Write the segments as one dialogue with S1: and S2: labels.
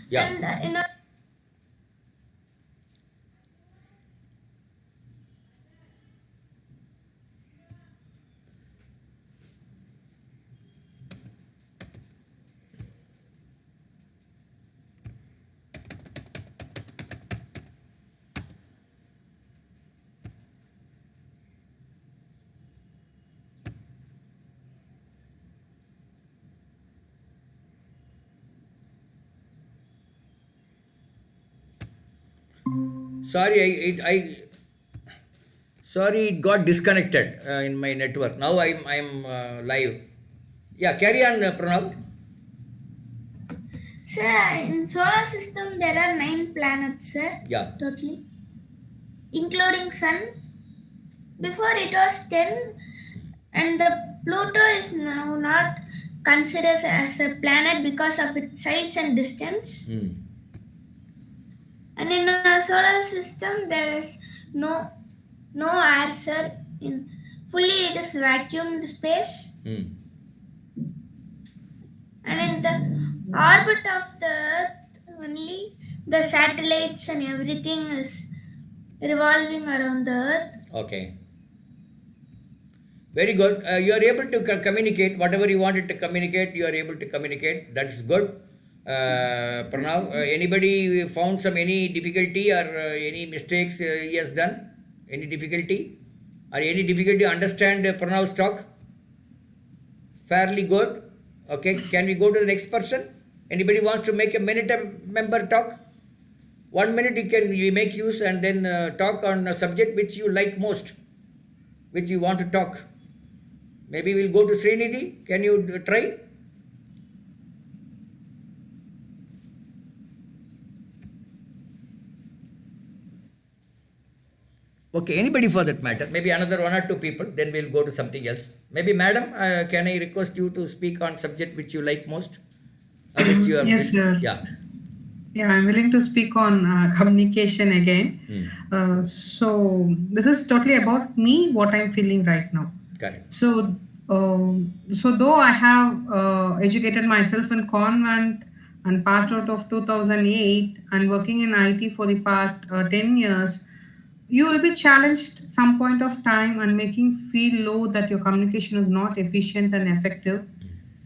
S1: Yeah.
S2: And in a
S1: Sorry, sorry, it got disconnected in my network. Now I'm live. Yeah, carry on, Pranav.
S2: sir, in solar system there are 9 planets, sir,
S1: Yeah.
S2: totally, including Sun. Before it was 10, and the Pluto is now not considered as a planet because of its size and distance.
S1: Hmm.
S2: And in a solar system, there is no air, sir. In fully, it is vacuumed space,
S1: Hmm.
S2: and in the orbit of the Earth, only the satellites and everything is revolving around the Earth.
S1: Okay. Very good. You are able to communicate whatever you wanted to communicate. You are able to communicate. That's good. Pranav, anybody found some any difficulty or any mistakes he has done? Any difficulty or any difficulty to understand Pranav's talk? Fairly good. Okay. Can we go to the next person? Anybody wants to make a minute member talk? 1 minute you make use and then talk on a subject which you like most, which you want to talk. Maybe we'll go to Srinidhi. Can you try? Okay, anybody for that matter. Maybe another one or two people. Then we'll go to something else. Maybe, madam, can I request you to speak on subject which you like most, which you are
S3: Yes,
S1: which?
S3: sir.
S1: Yeah.
S3: Yeah, I'm willing to speak on communication again.
S1: Hmm.
S3: So this is totally about me, what I'm feeling right now.
S1: Correct.
S3: So though I have educated myself in convent and passed out of 2008 and working in IT for the past 10 years, you will be challenged some point of time and making feel low that your communication is not efficient and effective,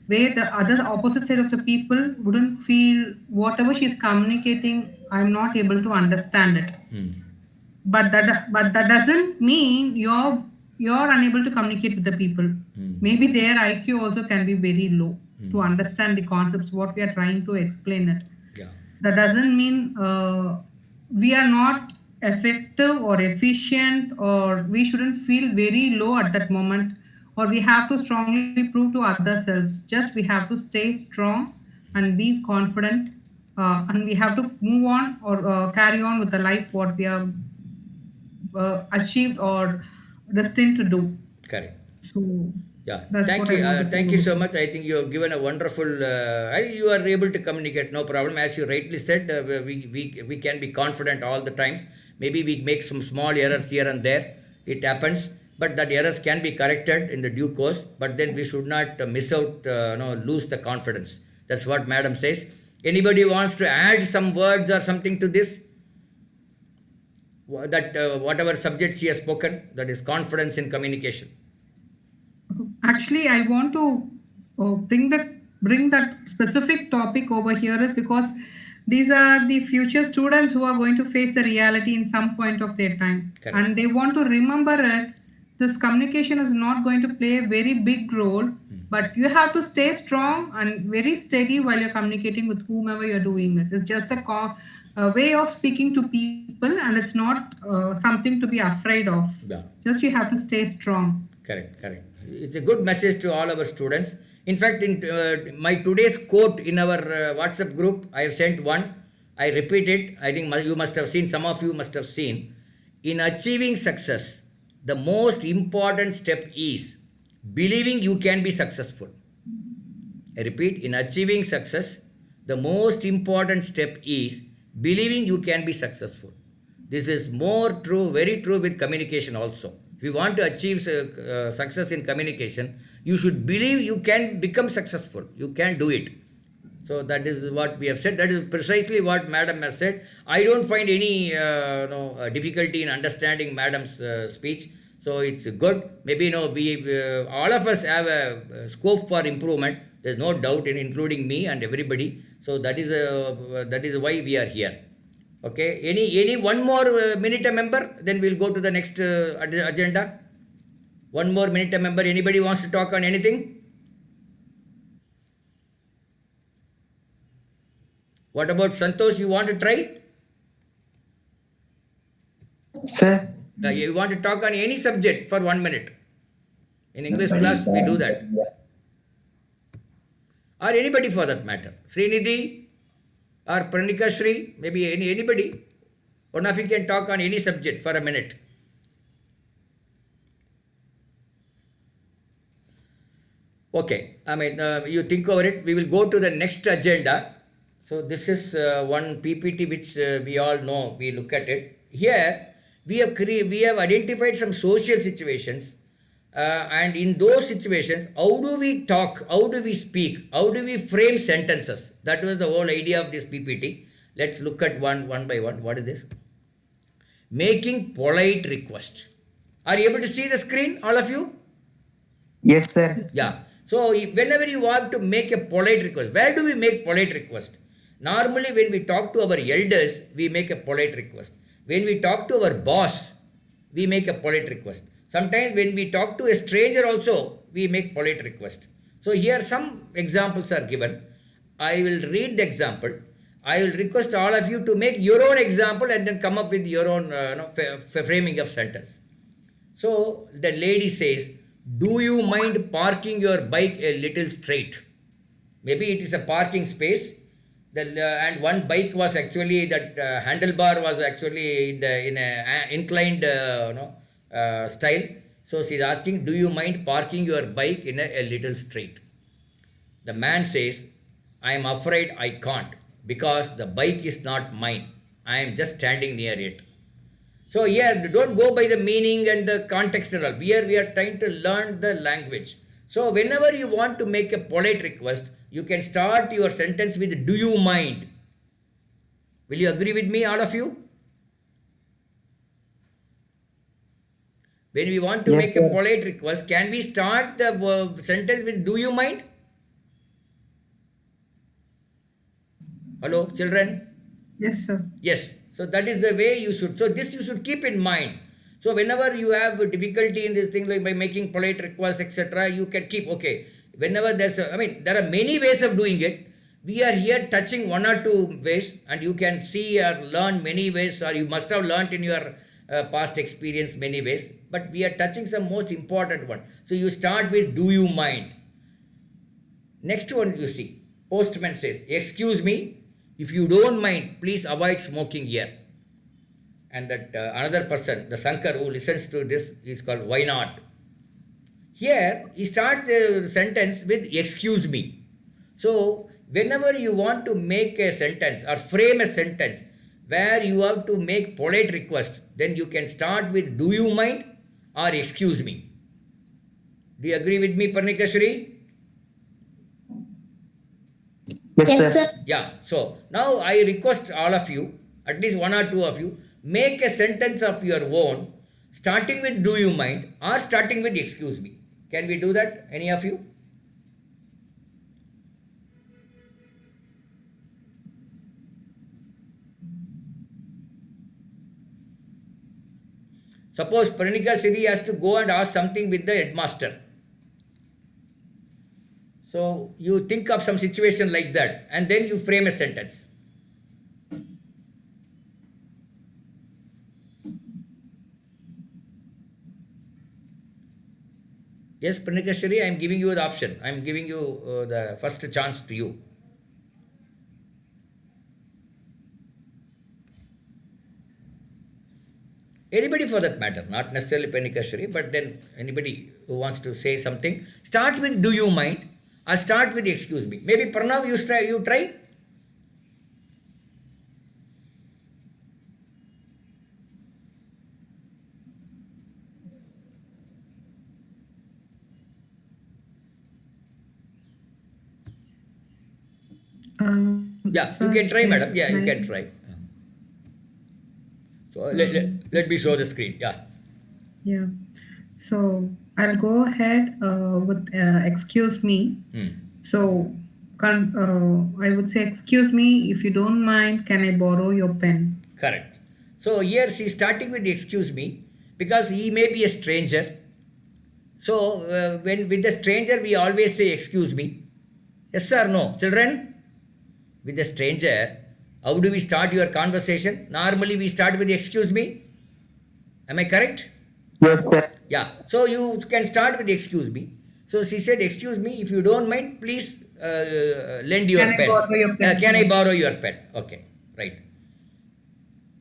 S3: where the other opposite side of the people wouldn't feel whatever she's communicating, I'm not able to understand it.
S1: Hmm.
S3: But that doesn't mean you're unable to communicate with the people.
S1: Hmm.
S3: Maybe their IQ also can be very low to
S1: Hmm.
S3: understand the concepts what we are trying to explain it.
S1: Yeah.
S3: That doesn't mean we are not effective or efficient, or we shouldn't feel very low at that moment, or we have to strongly prove to ourselves. Just we have to stay strong and be confident, and we have to move on or carry on with the life what we have achieved or destined to do.
S1: Correct.
S3: So
S1: Yeah,
S3: that's what
S1: thank
S3: I
S1: you.
S3: want to say
S1: Thank you
S3: about
S1: so
S3: it.
S1: much. I think you have given a wonderful. You are able to communicate, no problem. As you rightly said, we can be confident all the times. Maybe we make some small errors here and there. It happens, but that errors can be corrected in the due course. But then we should not miss out, no, lose the confidence. That's what Madam says. Anybody wants to add some words or something to this? That whatever subject she has spoken, that is confidence in communication.
S3: Actually, I want to bring that specific topic over here is because these are the future students who are going to face the reality in some point of their time,
S1: Correct.
S3: and they want to remember it. This communication is not going to play a very big role, but you have to stay strong and very steady while you're communicating with whomever you're doing it. It's just a way of speaking to people, and it's not something to be afraid of.
S1: Yeah.
S3: Just you have to stay strong.
S1: Correct, correct. It's a good message to all our students. In fact, in my today's quote in our WhatsApp group, I have sent one. I repeat it. I think you must have seen, some of you must have seen. In achieving success, the most important step is believing you can be successful. I repeat, in achieving success, the most important step is believing you can be successful. This is more true, very true with communication also. If you want to achieve success in communication, you should believe you can become successful. You can do it. So that is what we have said. That is precisely what Madam has said. I don't find any difficulty in understanding Madam's speech. So it's good. Maybe we all of us have a scope for improvement. There's no doubt in including me and everybody. So that is why we are here. Okay. Any one more minute a member. Then we'll go to the next agenda. One more minute a member. Anybody wants to talk on anything? What about Santosh? You want to try?
S4: Sir,
S1: You want to talk on any subject for 1 minute? In English class, we do that. Or anybody for that matter. Srinidhi or Pranika Shri, maybe anybody. One of you can talk on any subject for a minute. Okay, you think over it. We will go to the next agenda. So this is one PPT which we all know. We look at it. Here we have identified some social situations, and in those situations, how do we talk? How do we speak? How do we frame sentences? That was the whole idea of this PPT. Let's look at one by one. What is this? Making polite request. Are you able to see the screen, all of you?
S4: yes, sir.
S1: Yeah. So whenever you want to make a polite request, where do we make polite request? Normally when we talk to our elders, we make a polite request. When we talk to our boss, we make a polite request. Sometimes when we talk to a stranger also, we make polite request. So here some examples are given. I will read the example. I will request all of you to make your own example and then come up with your own framing of sentence. So the lady says, do you mind parking your bike a little straight? Maybe it is a parking space. And one bike was actually, that handlebar was actually in a inclined style. So she is asking, do you mind parking your bike in a little straight? The man says, I am afraid I can't because the bike is not mine. I am just standing near it. So here, don't go by the meaning and the context and all. Here we are trying to learn the language. So whenever you want to make a polite request, you can start your sentence with, do you mind? Will you agree with me, all of you? When we want to
S4: Yes,
S1: make a
S4: sir.
S1: polite request, can we start the sentence with, do you mind? Hello, children?
S3: Yes, sir.
S1: Yes. So that is the way you should. So this you should keep in mind. So whenever you have difficulty in this thing, like by making polite requests, etc., you can keep, okay. Whenever there are many ways of doing it. We are here touching one or two ways, and you can see or learn many ways, or you must have learnt in your past experience many ways. But we are touching some most important one. So you start with, do you mind? Next one you see, postman says, excuse me, if you don't mind, please avoid smoking here. And that another person, the Sankar who listens to this, is called, why not? Here, he starts the sentence with, excuse me. So, whenever you want to make a sentence or frame a sentence where you have to make polite request, then you can start with, do you mind or excuse me. Do you agree with me, Parnika Shri?
S4: Yes, sir.
S1: Yeah, so now I request all of you, at least one or two of you, make a sentence of your own, starting with do you mind or starting with excuse me. Can we do that, any of you? Suppose Pranika Siri has to go and ask something with the headmaster. So you think of some situation like that and then you frame a sentence. Yes, Pranika Shri, I am giving you the option. I am giving you the first chance to you. Anybody for that matter, not necessarily Pranika Shri, but then anybody who wants to say something. Start with do you mind or start with excuse me. Maybe Pranav, you try. Yeah, you
S3: Sir,
S1: can try, madam. Yeah, you can
S3: can
S1: try. So let me show the screen. Yeah.
S3: yeah. So I'll go ahead with excuse me.
S1: Hmm.
S3: So I would say, excuse me, if you don't mind, can I borrow your pen?
S1: Correct. So here she's starting with the excuse me because he may be a stranger. So when with the stranger we always say excuse me. Yes or no, children? With the stranger, how do we start your conversation? Normally we start with excuse me. Am I correct?
S4: Yes, sir.
S1: Yeah. So you can start with excuse me. So she said, excuse me, if you don't mind, please lend
S3: Can
S1: your
S3: I
S1: pen.
S3: borrow your pen?
S1: Can I
S3: Yeah.
S1: borrow your pen? Okay, right.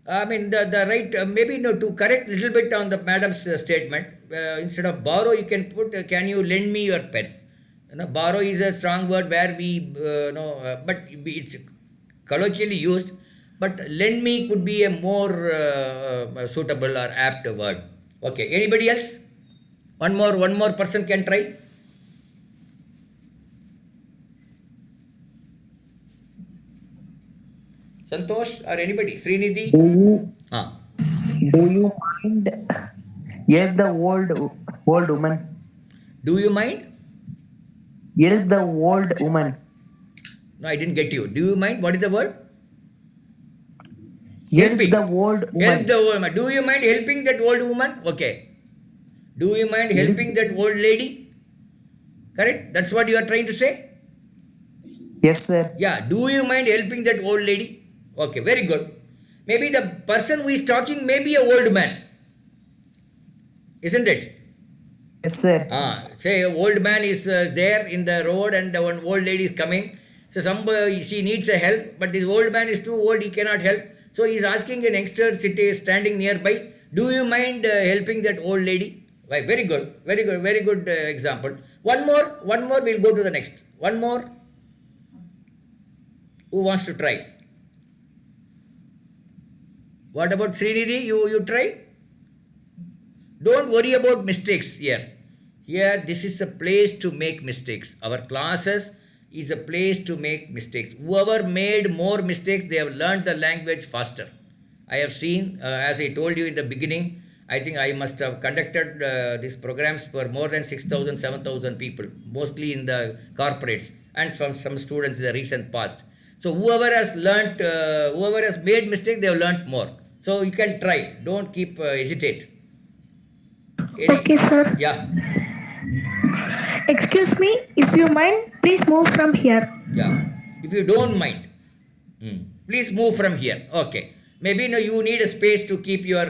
S1: I mean, the right, maybe no, to correct little bit on the madam's statement, instead of borrow, you can put, can you lend me your pen? Borrow is a strong word where we, but it's colloquially used, but lend me could be a more suitable or apt word. Okay, anybody else? One more person can try. Santosh or anybody? Srinidhi?
S4: Do you
S1: Ah.
S4: do you mind? Yes, the old woman.
S1: Do you mind?
S4: Yes, the old woman.
S1: No, I didn't get you. Do you mind? What is the word?
S4: Yes,
S1: Helping.
S4: the old
S1: Help
S4: woman.
S1: the woman. Do you mind helping that old woman? Okay. Do you mind
S4: Help.
S1: helping that old lady? Correct? That's what you are trying to say?
S4: Yes, sir.
S1: Yeah. Do you mind helping that old lady? Okay, very good. Maybe the person who is talking may be a old man. Isn't it?
S4: Yes, sir.
S1: Say a old man is there in the road and one old lady is coming. So somebody, she needs a help, but this old man is too old, he cannot help. So he is asking a youngster standing nearby, do you mind helping that old lady? Why, very good, very good example. One more, we'll go to the next. One more, who wants to try? What about Srinidhi? You try? Don't worry about mistakes here. Here, this is a place to make mistakes. Our classes is a place to make mistakes. Whoever made more mistakes, they have learned the language faster. I have seen, as I told you in the beginning, I think I must have conducted these programs for more than 6,000, 7,000 people, mostly in the corporates and some students in the recent past. So whoever has learnt, whoever has made mistake, they have learnt more. So you can try. Don't keep hesitate.
S5: Okay,
S1: Any,
S5: sir.
S1: yeah,
S5: Excuse me, if you mind, please move from here.
S1: yeah. If you don't mind, please move from here. Okay. Maybe no, you need a space to keep your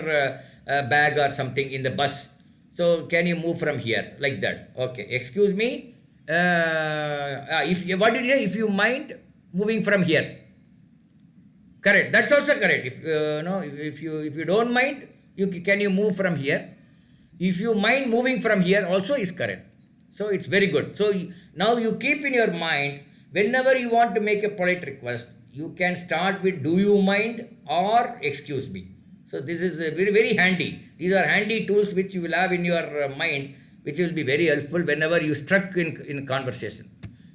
S1: bag or something in the bus. So can you move from here like that? Okay. Excuse me. If what did you say? If you mind moving from here. Correct. That's also correct. If no, if you don't mind, can you move from here? If you mind moving from here, also is correct. So it's very good. So now you keep in your mind whenever you want to make a polite request, you can start with "Do you mind?" or "Excuse me." So this is very handy. These are handy tools which you will have in your mind, which will be very helpful whenever you struck in conversation.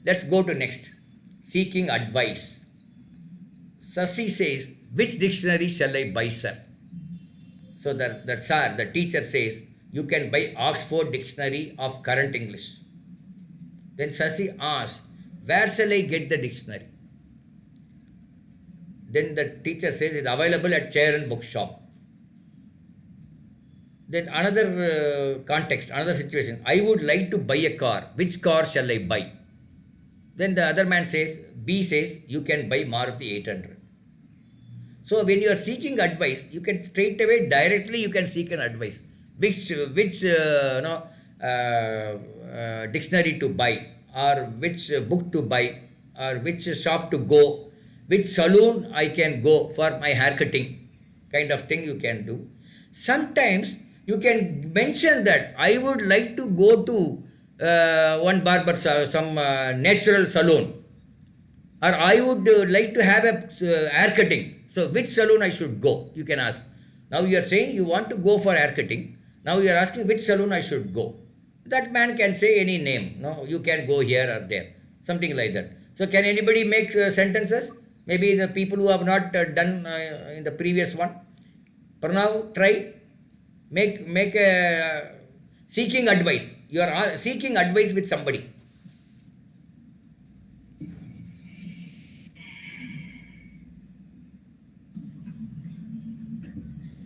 S1: Let's go to next. Seeking advice. Sasi says, which dictionary shall I buy, sir? So that sir, the teacher says, you can buy Oxford Dictionary of Current English. Then Sasi asks, where shall I get the dictionary? Then the teacher says it's available at Chair and Bookshop. Then another context, another situation. I would like to buy a car. Which car shall I buy? Then the other man says, B says, you can buy Maruti 800. So when you are seeking advice, you can straight away, directly, you can seek an advice. Which dictionary to buy, or which book to buy, or which shop to go, which salon I can go for my hair cutting, kind of thing you can do. Sometimes you can mention that I would like to go to one barber, some natural salon, or I would like to have a hair cutting. So which salon I should go? You can ask. Now you are saying you want to go for hair cutting. Now you are asking which salon I should go. That man can say any name. No, you can go here or there. Something like that. So can anybody make sentences? Maybe the people who have not done in the previous one. Pranav, try. Make a seeking advice. You are seeking advice with somebody.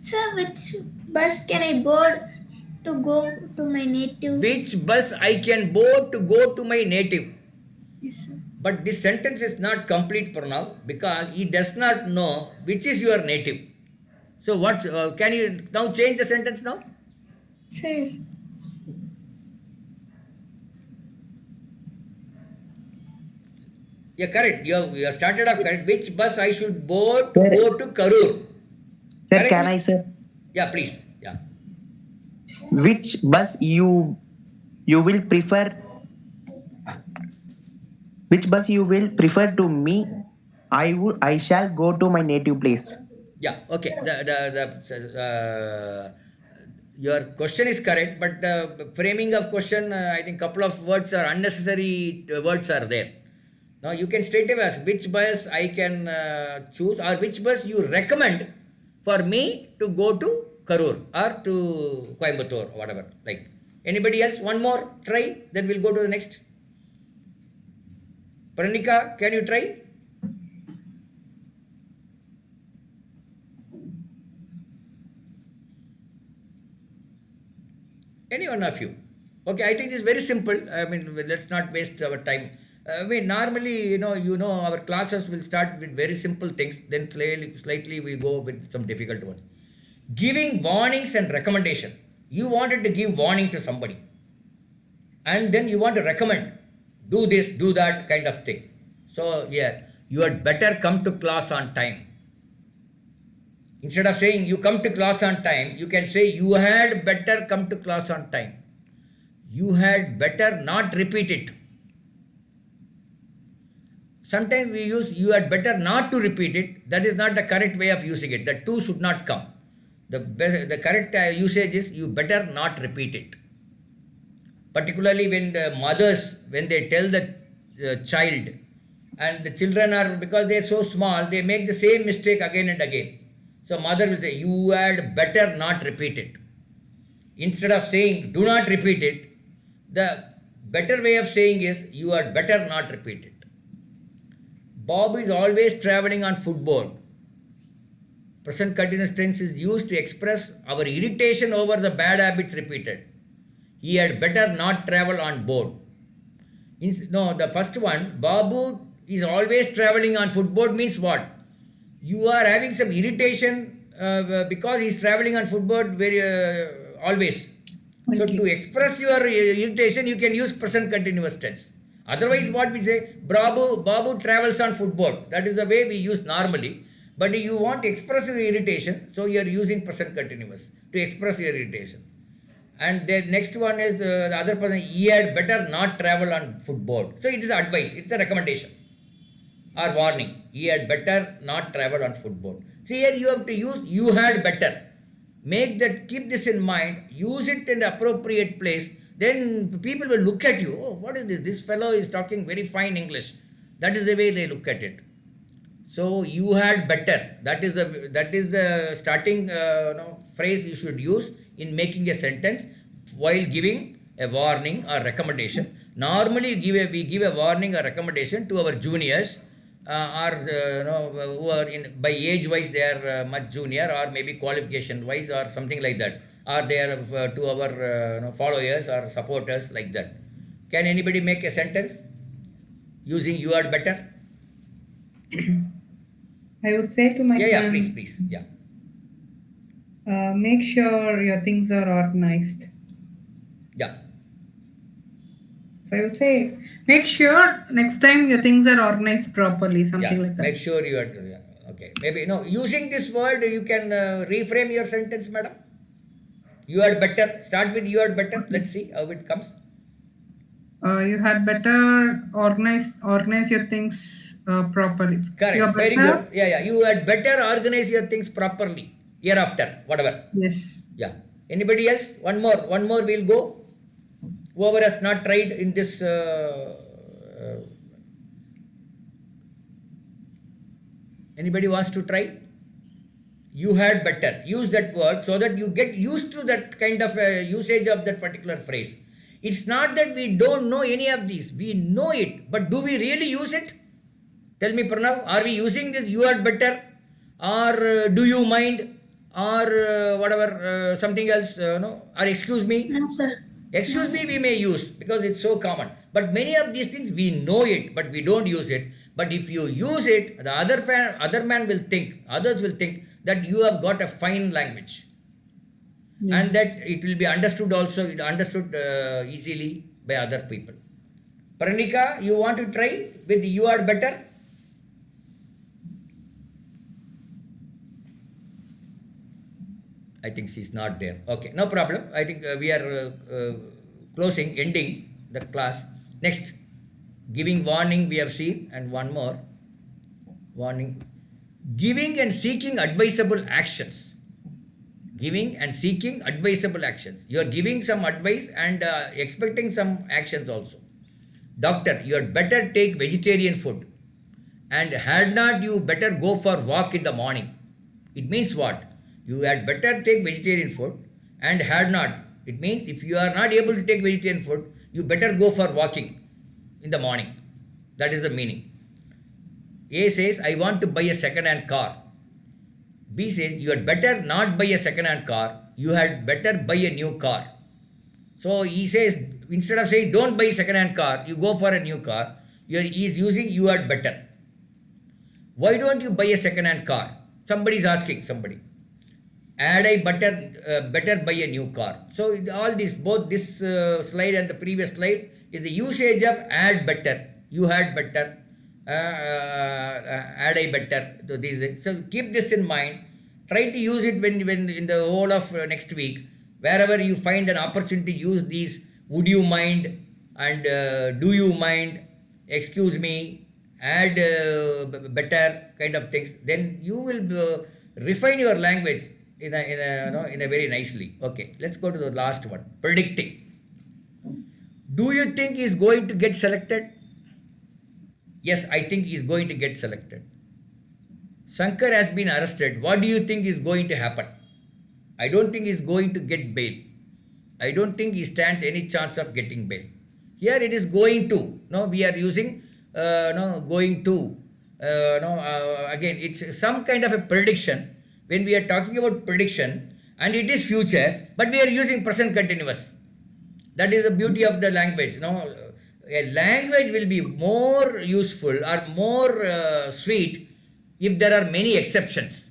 S2: Sir, which bus can I board to go to my native?
S1: Which bus I can board to go to my native?
S2: Yes, sir.
S1: But this sentence is not complete for now because he does not know which is your native. So what's can you now change the sentence now?
S2: Sir, yes.
S1: Yeah, correct. You have started off correct. Which bus I should board to
S4: Sir,
S1: go to Karur?
S4: sir,
S1: Correct?
S4: can I, sir?
S1: Yeah, please. Yeah.
S4: Which bus you will prefer? Which bus you will prefer to me? I shall go to my native place.
S1: Yeah. Okay. Your question is correct, but the framing of question, I think couple of words are unnecessary words are there. Now you can straight away ask which bus I can choose or which bus you recommend for me to go to Karur or to Coimbatore or whatever. Like anybody else? One more try, then we'll go to the next. Pranika, can you try? Any one of you. Okay, I think it's very simple. I mean, let's not waste our time. I mean, normally, our classes will start with very simple things, then slightly we go with some difficult ones. Giving warnings and recommendation. You wanted to give warning to somebody, and then you want to recommend, do this, do that kind of thing. So, yeah, you had better come to class on time. Instead of saying you come to class on time, you can say you had better come to class on time. You had better not repeat it. Sometimes we use you had better not to repeat it. That is not the correct way of using it. The two should not come. The correct usage is you better not repeat it. Particularly when the mothers, when they tell the child, and the children are, because they are so small, they make the same mistake again and again. So mother will say, you had better not repeat it. Instead of saying, do not repeat it, the better way of saying is, you had better not repeat it. Bob is always traveling on footboard. Present continuous tense is used to express our irritation over the bad habits repeated. He had better not travel on board. No, the first one, Babu is always traveling on footboard means what? You are having some irritation because he is traveling on footboard very always. So to express your irritation, you can use present continuous tense. Otherwise, what we say, Babu travels on footboard. That is the way we use normally. But you want to express your irritation, so you are using present continuous to express your irritation. And the next one is the other person, he had better not travel on footboard. So it is advice, it's a recommendation or warning. He had better not travel on footboard. See here you have to use you had better. Make that, keep this in mind, use it in the appropriate place. Then people will look at you, oh, what is this? This fellow is talking very fine English. That is the way they look at it. So you had better. That is the starting phrase you should use in making a sentence while giving a warning or recommendation. Normally, we give a warning or recommendation to our juniors who are by age wise they are much junior, or maybe qualification wise or something like that, or they are to our followers or supporters like that. Can anybody make a sentence using you had better?
S3: I would say to my
S1: Yeah,
S3: son,
S1: please. Yeah.
S3: Make sure your things are organized.
S1: Yeah.
S3: So I would say, make sure next time your things are organized properly, something like that.
S1: Make sure you are. Yeah. Okay. Maybe using this word you can reframe your sentence, madam. You had better. Start with you had better. Let's see how it comes.
S3: You had better organize your things properly.
S1: Correct. Very good. Yeah. You had better organize your things properly. Hereafter, whatever.
S3: Yes.
S1: Yeah. Anybody else? One more. We'll go. Whoever has not tried in this Anybody wants to try? You had better. Use that word so that you get used to that kind of usage of that particular phrase. It's not that we don't know any of these. We know it. But do we really use it? Tell me, Pranav, are we using this you had better? Or do you mind? Or whatever, something else, no? Or excuse me?
S2: No, sir.
S1: Excuse me, we may use because it's so common. But many of these things we know it, but we don't use it. But if you use it, the other man will think, others will think that you have got a fine language, and that it will be understood also, understood easily by other people. Pranika, you want to try with you are better? I think she's not there. Okay, no problem. I think we are ending the class. Next, giving warning we have seen, and one more warning. Giving and seeking advisable actions. Giving and seeking advisable actions. You are giving some advice and expecting some actions also. Doctor, you had better take vegetarian food, and had not you better go for walk in the morning. It means what? You had better take vegetarian food, and had not. It means if you are not able to take vegetarian food, you better go for walking in the morning. That is the meaning. A says, I want to buy a second-hand car. B says, you had better not buy a second-hand car, you had better buy a new car. So he says, instead of saying don't buy a second-hand car, you go for a new car, he is using you had better. Why don't you buy a second-hand car? Somebody is asking somebody. Had I better buy a new car. So all this, both this slide and the previous slide, is the usage of had better, you had better, had I better. So keep this in mind. Try to use it when in the whole of next week. Wherever you find an opportunity, use these would you mind and do you mind, excuse me, add better kind of things. Then you will refine your language in a very nicely. Okay, let's go to the last one. Predicting. Do you think he is going to get selected? Yes, I think he is going to get selected. Shankar has been arrested. What do you think is going to happen? I don't think he is going to get bail. I don't think he stands any chance of getting bail. Here it is going to. No, we are using going to. Again, it's some kind of a prediction. When we are talking about prediction, and it is future, but we are using present continuous. That is the beauty of the language. A language will be more useful or more sweet if there are many exceptions.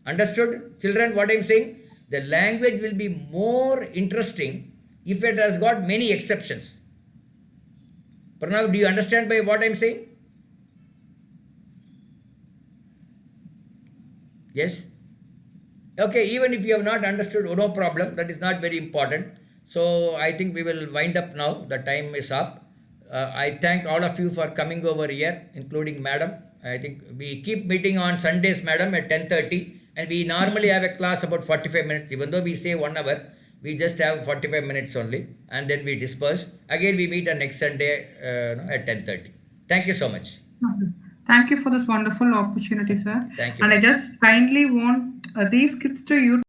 S1: Understood, children, what I am saying? The language will be more interesting if it has got many exceptions. Pranav, do you understand by what I am saying? Yes? Okay, even if you have not understood, no problem. That is not very important. So I think we will wind up now. The time is up. I thank all of you for coming over here, including madam. I think we keep meeting on Sundays, madam, at 10:30. And we normally have a class about 45 minutes. Even though we say 1 hour, we just have 45 minutes only. And then we disperse. Again, we meet on next Sunday at 10:30. Thank you so much.
S3: Thank you for this wonderful opportunity, sir.
S1: Thank you.
S3: And I just kindly want these kids to